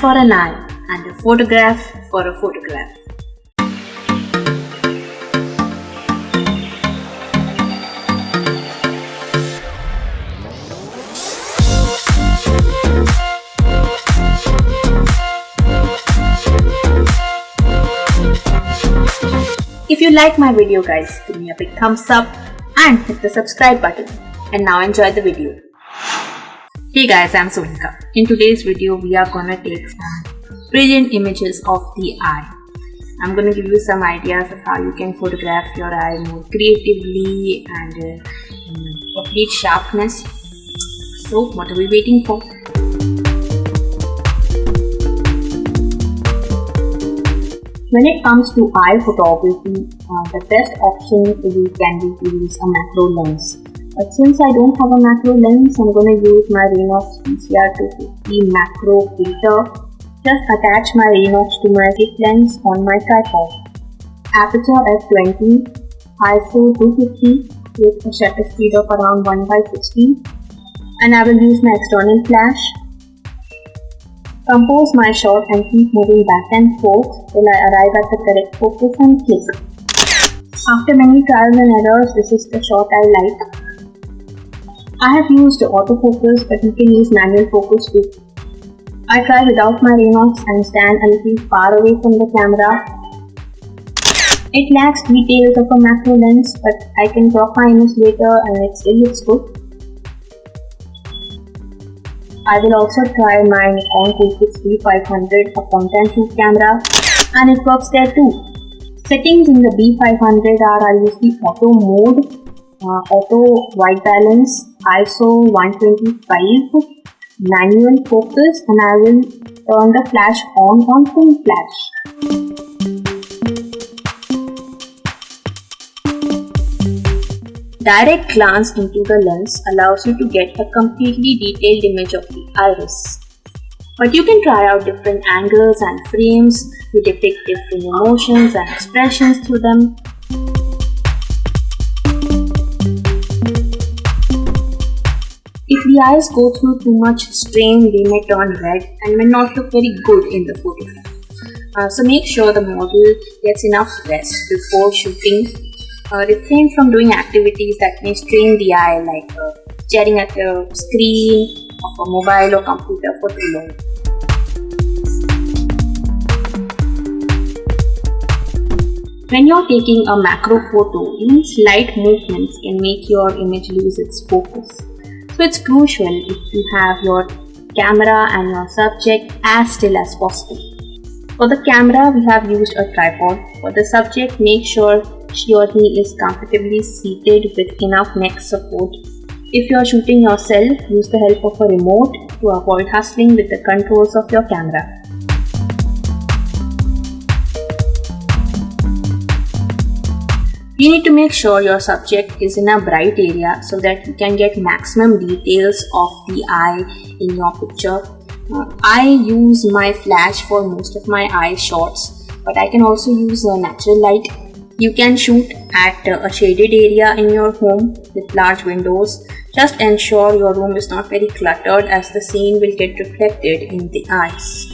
for an eye and a photograph for a photograph. If you like my video guys, give me a big thumbs up and hit the subscribe button. And now enjoy the video. Hey guys, I'm Sonika. In today's video, we are gonna take some brilliant images of the eye. I'm gonna give you some ideas of how you can photograph your eye more creatively and in complete sharpness. So what are we waiting for? When it comes to eye photography, the best option for you can be to use a macro lens. But since I don't have a macro lens, I'm going to use my Renox PCR250 macro filter. Just attach my Renox to my kit lens on my tripod. Aperture f20, ISO 250 with a shutter speed of around 1/16, and I will use my external flash. Compose my shot and keep moving back and forth till I arrive at the correct focus and click. After many trials and errors, this is the shot I like. I have used autofocus, but you can use manual focus too. I try without my Renox and stand a little far away from the camera. It lacks details of a macro lens, but I can crop my image later and it still looks good. I will also try my Nikon Coolpix B500, a point and shoot camera, and it works there too. Settings in the B500 are I use the auto mode, auto white balance, ISO 125, manual focus, and I will turn the flash on full flash. Direct glance into the lens allows you to get a completely detailed image of the iris. But you can try out different angles and frames to depict different emotions and expressions through them. If the eyes go through too much strain, they may turn red and may not look very good in the photograph. So make sure the model gets enough rest before shooting. Refrain from doing activities that may strain the eye, like staring at the screen of a mobile or computer for too long. When you're taking a macro photo, even slight movements can make your image lose its focus. So it's crucial if you have your camera and your subject as still as possible. For the camera, we have used a tripod. For the subject, make sure she or he is comfortably seated with enough neck support. If you are shooting yourself, use the help of a remote to avoid hustling with the controls of your camera. You need to make sure your subject is in a bright area so that you can get maximum details of the eye in your picture. I use my flash for most of my eye shots, but I can also use a natural light. You can shoot at a shaded area in your home with large windows. Just ensure your room is not very cluttered, as the scene will get reflected in the eyes.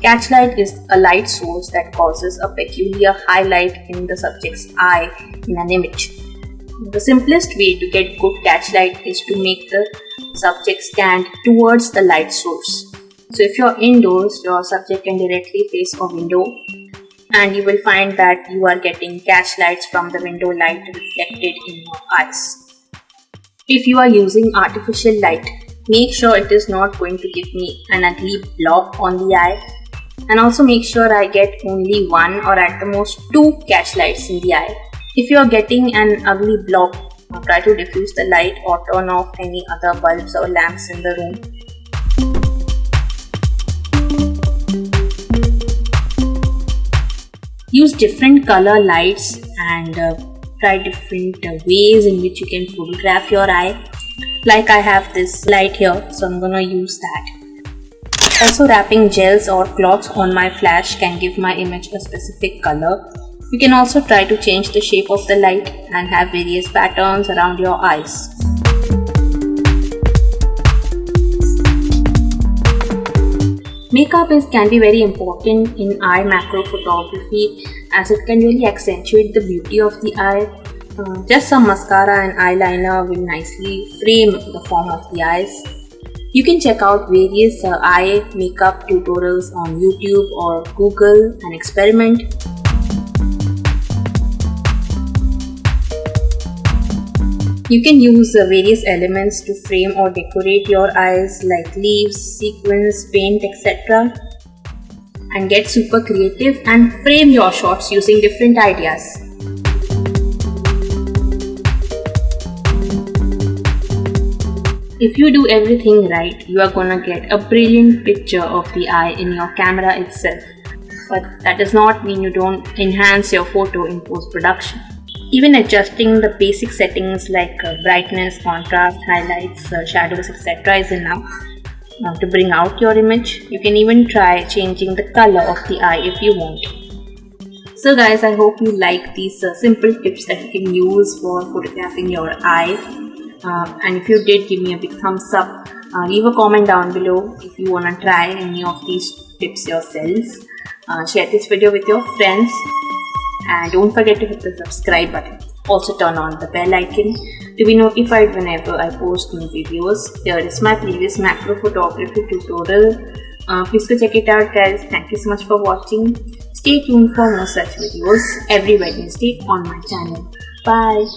Catchlight is a light source that causes a peculiar highlight in the subject's eye in an image. The simplest way to get good catchlight is to make the subject stand towards the light source. So if you're indoors, your subject can directly face a window, and you will find that you are getting catchlights from the window light reflected in your eyes. If you are using artificial light, make sure it is not going to give me an ugly blob on the eye, and also make sure I get only one or at the most two catchlights in the eye. If you are getting an ugly blob, try to diffuse the light or turn off any other bulbs or lamps in the room. Use different color lights and try different ways in which you can photograph your eye. Like I have this light here, so I'm gonna use that. Also, wrapping gels or cloths on my flash can give my image a specific color. You can also try to change the shape of the light and have various patterns around your eyes. Can be very important in eye macro photography as it can really accentuate the beauty of the eye. Just some mascara and eyeliner will nicely frame the form of the eyes. You can check out various eye makeup tutorials on YouTube or Google and experiment. You can use various elements to frame or decorate your eyes like leaves, sequins, paint, etc. and get super creative and frame your shots using different ideas. If you do everything right, you are gonna get a brilliant picture of the eye in your camera itself. But that does not mean you don't enhance your photo in post-production. Even adjusting the basic settings like brightness, contrast, highlights, shadows, etc. is enough to bring out your image. You can even try changing the color of the eye if you want. So guys, I hope you like these simple tips that you can use for photographing your eye. And if you did, give me a big thumbs up. Leave a comment down below if you want to try any of these tips yourself. Share this video with your friends. And don't forget to hit the subscribe button. Also turn on the bell icon to be notified whenever I post new videos. Here is my previous macro photography tutorial. Please go check it out guys. Thank you so much for watching. Stay tuned for more such videos every Wednesday on my channel. Bye.